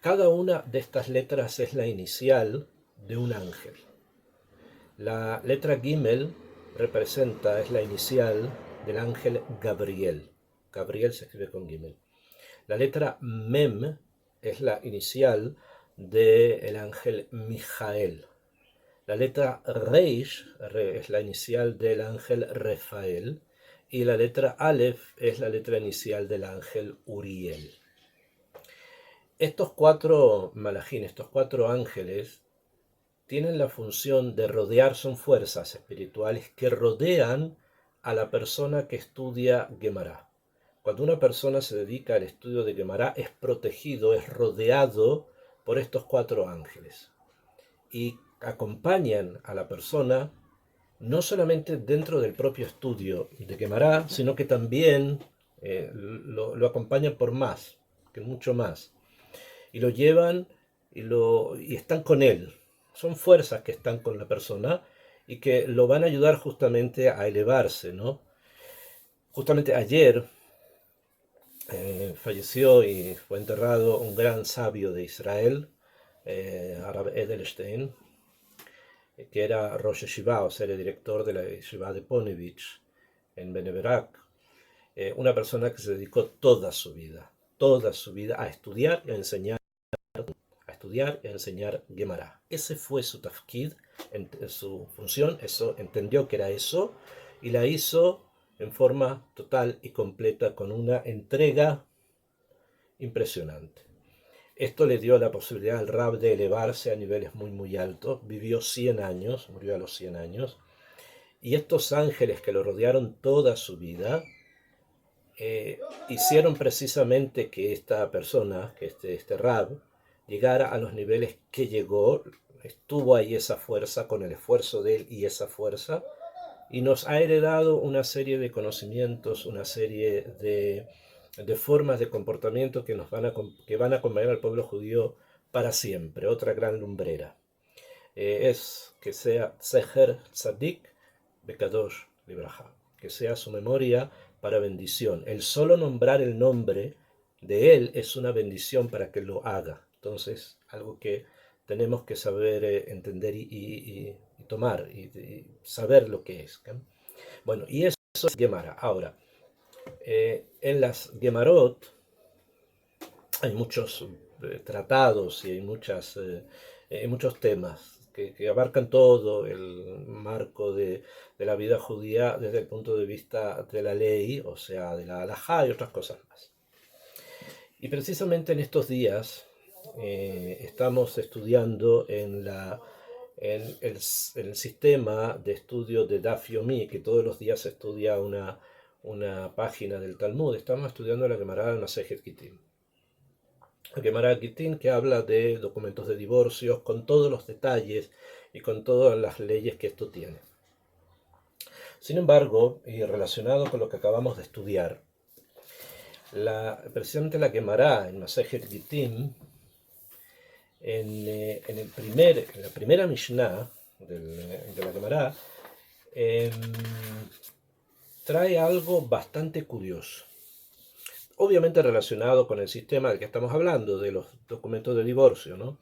Cada una de estas letras es la inicial de un ángel. La letra Gimel es la inicial del ángel Gabriel. Gabriel se escribe con Gimel. La letra Mem es la inicial del ángel Mijael. La letra Reish es la inicial del ángel Rafael. Y la letra Aleph es la letra inicial del ángel Uriel. Estos 4 malajim, estos 4 ángeles, tienen la función de rodear, son fuerzas espirituales que rodean a la persona que estudia Gemara. Cuando una persona se dedica al estudio de Gemara, es protegido, es rodeado por estos 4 ángeles. Y acompañan a la persona no solamente dentro del propio estudio de Gemara, sino que también lo acompañan por más, que mucho más. Y lo llevan y están con él. Son fuerzas que están con la persona y que lo van a ayudar justamente a elevarse, ¿no? Justamente ayer falleció y fue enterrado un gran sabio de Israel, Arav Edelstein, que era Rosh Yeshiva, o sea, el director de la Yeshiva de Ponevich en Beneberak, una persona que se dedicó toda su vida a estudiar y a enseñar Gemara. Ese fue su tafkid, su función, eso, entendió que era eso, y la hizo en forma total y completa, con una entrega impresionante. Esto le dio la posibilidad al Rab de elevarse a niveles muy muy altos. Vivió 100 años, murió a los 100 años, y estos ángeles que lo rodearon toda su vida hicieron precisamente que esta persona, que este Rab, llegara a los niveles que llegó. Estuvo ahí esa fuerza, con el esfuerzo de él y esa fuerza, y nos ha heredado una serie de conocimientos, una serie de formas de comportamiento que van a acompañar al pueblo judío para siempre. Otra gran lumbrera. Es que sea Zeher Tzadik Bekadosh Libraja, que sea su memoria para bendición. El solo nombrar el nombre de él es una bendición para que lo haga. Entonces, algo que tenemos que saber entender y tomar y saber lo que es. ¿Okay? Bueno, y eso es Gemara. Ahora, en las Gemarot hay muchos tratados y hay muchos temas que abarcan todo el marco de la vida judía desde el punto de vista de la ley, o sea, de la halajá y otras cosas más. Y precisamente en estos días estamos estudiando en el sistema de estudio de Daf Yomi, que todos los días se estudia una página del Talmud. Estamos estudiando la Gemara del Masejet Gittin. La Gemara Gittin, que habla de documentos de divorcios con todos los detalles y con todas las leyes que esto tiene. Sin embargo, y relacionado con lo que acabamos de estudiar, precisamente la Gemara en Masejet Gittin, en la primera Mishnah de la Gemara, trae algo bastante curioso. Obviamente relacionado con el sistema del que estamos hablando, de los documentos de divorcio, ¿no?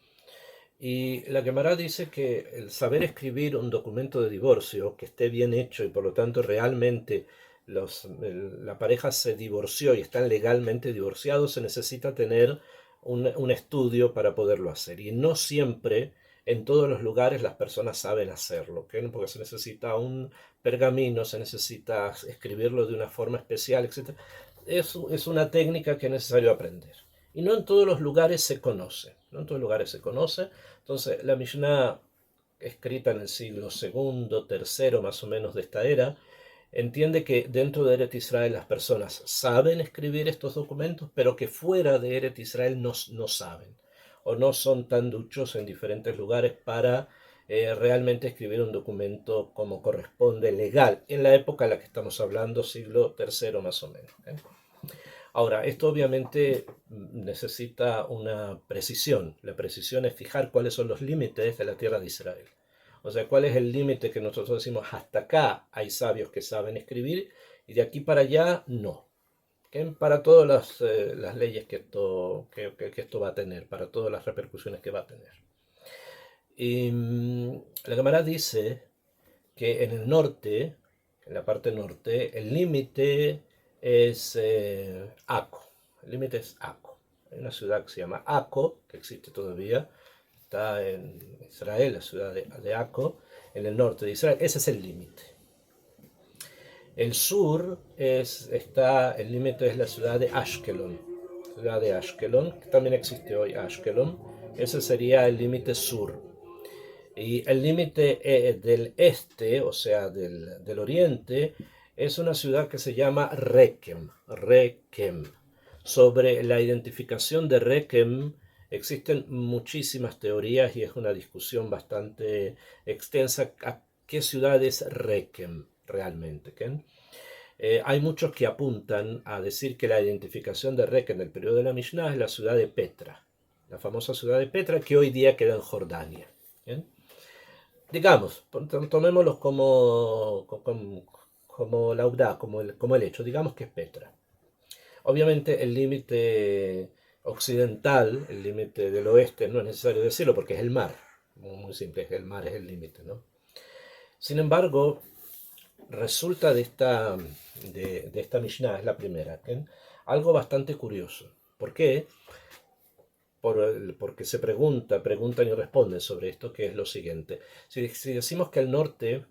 Y la Gemara dice que el saber escribir un documento de divorcio que esté bien hecho y por lo tanto realmente la pareja se divorció y están legalmente divorciados, se necesita tener un estudio para poderlo hacer. Y no siempre, en todos los lugares, las personas saben hacerlo, ¿okay? Porque se necesita un pergamino, se necesita escribirlo de una forma especial, etc. Es una técnica que es necesario aprender. Y no en todos los lugares se conoce. No en todos los lugares se conoce. Entonces, la Mishnah, escrita en el siglo segundo, tercero más o menos de esta era, entiende que dentro de Eretz Israel las personas saben escribir estos documentos, pero que fuera de Eretz Israel no saben, o no son tan duchos en diferentes lugares para realmente escribir un documento como corresponde, legal, en la época en la que estamos hablando, siglo tercero más o menos. Ahora, esto obviamente necesita una precisión. La precisión es fijar cuáles son los límites de la tierra de Israel. O sea, cuál es el límite que nosotros decimos, hasta acá hay sabios que saben escribir y de aquí para allá no. ¿Okay? Para todas las leyes que esto va a tener, para todas las repercusiones que va a tener. Y la Gemara dice que en el norte, en la parte norte, el límite es Aco. El límite es Aco. Hay una ciudad que se llama Aco, que existe todavía. Está en Israel, la ciudad de Aco, en el norte de Israel. Ese es el límite. El sur el límite es la ciudad de Ashkelon. Ciudad de Ashkelon, que también existe hoy Ashkelon. Ese sería el límite sur. Y el límite del este, o sea, del oriente, es una ciudad que se llama Rekem. Rekem. Sobre la identificación de Rekem existen muchísimas teorías y es una discusión bastante extensa a qué ciudad es Rekem realmente. Hay muchos que apuntan a decir que la identificación de Rekem en el periodo de la Mishnah es la ciudad de Petra, la famosa ciudad de Petra que hoy día queda en Jordania. ¿Bien? Digamos, tomémoslos como laudá, como el hecho, digamos que es Petra. Obviamente el límite occidental, el límite del oeste, no es necesario decirlo porque es el mar, muy simple, el mar es el límite, ¿no? Sin embargo, resulta de esta Mishnah, es la primera, ¿okay? Algo bastante curioso. ¿Por qué? Porque se preguntan y responden sobre esto, que es lo siguiente. Si decimos que al norte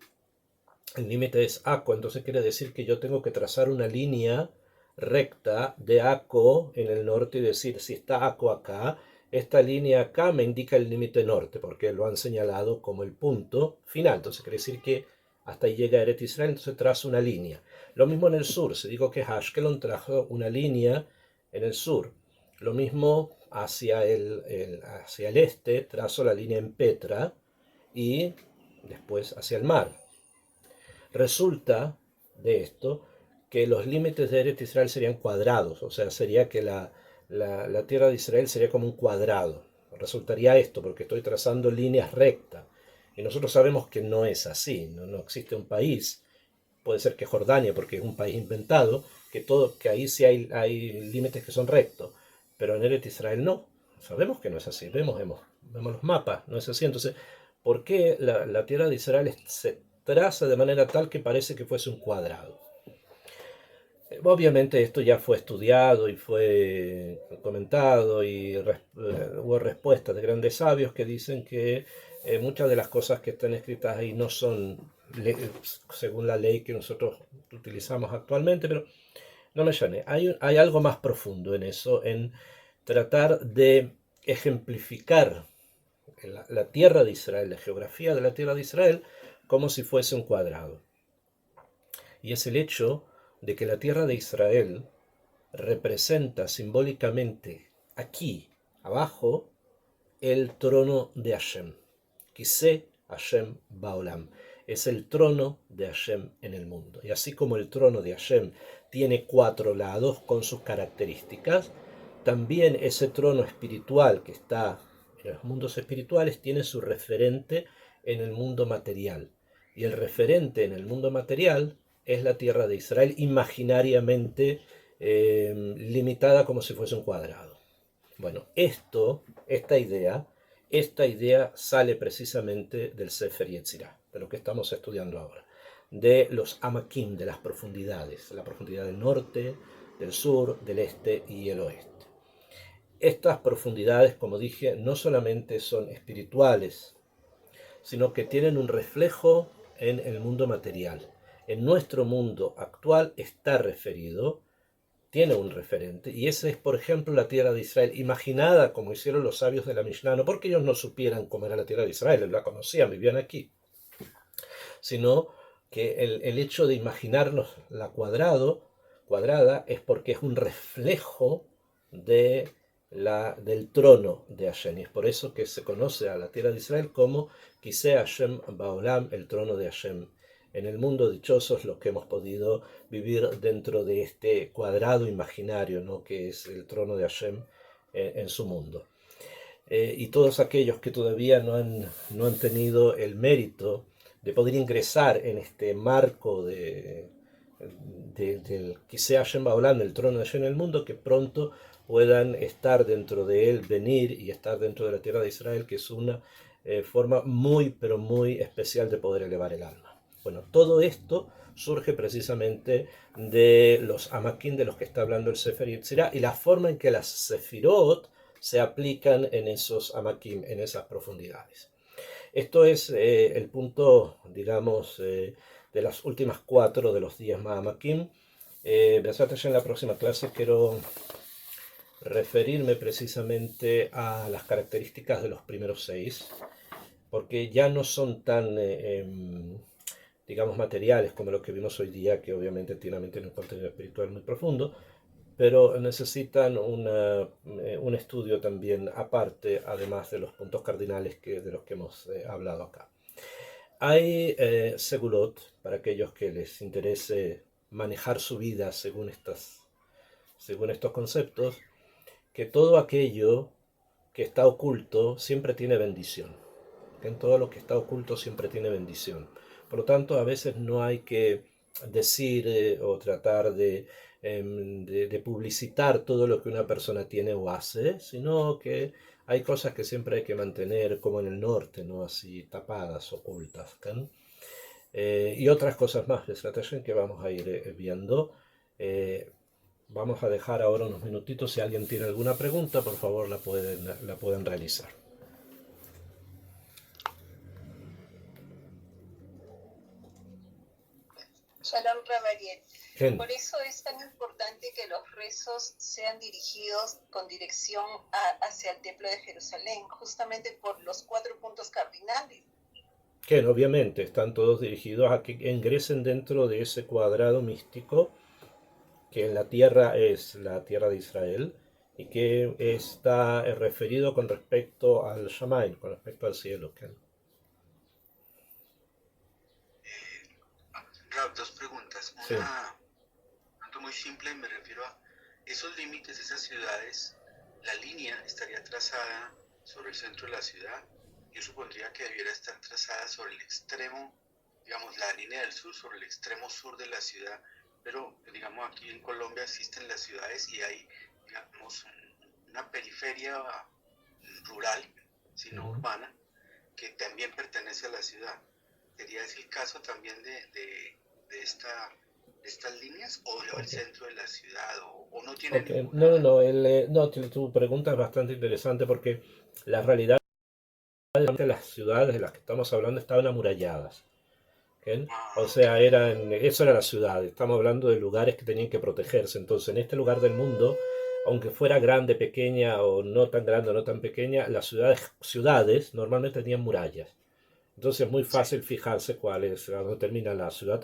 el límite es Aco, entonces quiere decir que yo tengo que trazar una línea recta de Aco en el norte y decir, si está Aco acá, esta línea acá me indica el límite norte, porque lo han señalado como el punto final. Entonces quiere decir que hasta ahí llega Eretz Israel, entonces trazo una línea. Lo mismo en el sur, si digo que Ashkelon trajo una línea en el sur. Lo mismo hacia el este, trazo la línea en Petra y después hacia el mar. Resulta de esto que los límites de Eretz Israel serían cuadrados, o sea, sería que la tierra de Israel sería como un cuadrado. Resultaría esto porque estoy trazando líneas rectas. Y nosotros sabemos que no es así, no existe un país, puede ser que Jordania, porque es un país inventado, que ahí sí hay límites que son rectos, pero en Eretz Israel no. Sabemos que no es así, vemos los mapas, no es así. Entonces, ¿por qué la tierra de Israel se traza de manera tal que parece que fuese un cuadrado? Obviamente esto ya fue estudiado y fue comentado y hubo respuestas de grandes sabios que dicen que muchas de las cosas que están escritas ahí no son según la ley que nosotros utilizamos actualmente, pero no me llame. Hay algo más profundo en eso, en tratar de ejemplificar la tierra de Israel, la geografía de la tierra de Israel, como si fuese un cuadrado. Y es el hecho de que la tierra de Israel representa simbólicamente aquí, abajo, el trono de Hashem. Kiseh Hashem Baolam. Es el trono de Hashem en el mundo. Y así como el trono de Hashem tiene 4 lados con sus características, también ese trono espiritual que está en los mundos espirituales tiene su referente en el mundo material. Y el referente en el mundo material es la tierra de Israel, imaginariamente limitada como si fuese un cuadrado. Bueno, esta idea sale precisamente del Sefer Yetzirah, de lo que estamos estudiando ahora, de los Amakim, de las profundidades, la profundidad del norte, del sur, del este y el oeste. Estas profundidades, como dije, no solamente son espirituales, sino que tienen un reflejo en el mundo material. En nuestro mundo actual está referido, tiene un referente, y ese es, por ejemplo, la tierra de Israel, imaginada como hicieron los sabios de la Mishnah, no porque ellos no supieran cómo era la tierra de Israel, ellos la conocían, vivían aquí, sino que el hecho de imaginarnos la cuadrada es porque es un reflejo del trono de Hashem. Y es por eso que se conoce a la tierra de Israel como Kiseh Hashem Baolam, el trono de Hashem. En el mundo dichosos los que hemos podido vivir dentro de este cuadrado imaginario, ¿no?, que es el trono de Hashem en su mundo. Y todos aquellos que todavía no han tenido el mérito de poder ingresar en este marco del Kiseh Hashem Baolam, el trono de Hashem en el mundo, que pronto puedan estar dentro de él, venir y estar dentro de la tierra de Israel, que es una forma muy, pero muy especial de poder elevar el alma. Bueno, todo esto surge precisamente de los Amakim de los que está hablando el Sefer Yetzirah y la forma en que las Sefirot se aplican en esos Amakim, en esas profundidades. Esto es el punto, digamos, de las últimas 4 de los 10 Amakim. En la próxima clase quiero referirme precisamente a las características de los primeros 6, porque ya no son tan digamos, materiales como lo que vimos hoy día, que obviamente tienen un contenido espiritual muy profundo, pero necesitan un estudio también aparte, además de los puntos cardinales de los que hemos hablado acá. Hay segulot, para aquellos que les interese manejar su vida según estos conceptos, que todo aquello que está oculto siempre tiene bendición. Que en todo lo que está oculto siempre tiene bendición. Por lo tanto, a veces no hay que decir o tratar de publicitar todo lo que una persona tiene o hace, sino que hay cosas que siempre hay que mantener, como en el norte, ¿no?, así tapadas, ocultas, ¿kan? Y otras cosas más de estrategia que vamos a ir viendo. Vamos a dejar ahora unos minutitos. Si alguien tiene alguna pregunta, por favor la pueden realizar. Shalom Rabariel. Gen. Por eso es tan importante que los rezos sean dirigidos con dirección hacia el Templo de Jerusalén, justamente por los 4 puntos cardinales. Que obviamente están todos dirigidos a que ingresen dentro de ese cuadrado místico que en la tierra es la tierra de Israel y que está referido con respecto al Shamaim, con respecto al cielo. Rab, dos preguntas. Sí. Una, tanto muy simple, me refiero a esos límites, esas ciudades, la línea estaría trazada sobre el centro de la ciudad. Yo supondría que debiera estar trazada sobre el extremo, digamos, la línea del sur, sobre el extremo sur de la ciudad. Pero, digamos, aquí en Colombia existen las ciudades y hay, digamos, una periferia rural, sino Ujú. urbana, que también pertenece a la ciudad. ¿Sería ese el caso también de estas líneas o el Ok. centro de la ciudad o no tiene Ok. No, no, ninguna? no. No, tu pregunta es bastante interesante porque la realidad de las ciudades de las que estamos hablando estaban amuralladas. ¿Ok? Ah, O ok, sea, eso era la ciudad. Estamos hablando de lugares que tenían que protegerse. Entonces, en este lugar del mundo, aunque fuera grande, pequeña o no tan grande o no tan pequeña, las ciudades normalmente tenían murallas. Entonces es muy sí. fácil fijarse cuál es, a dónde termina la ciudad.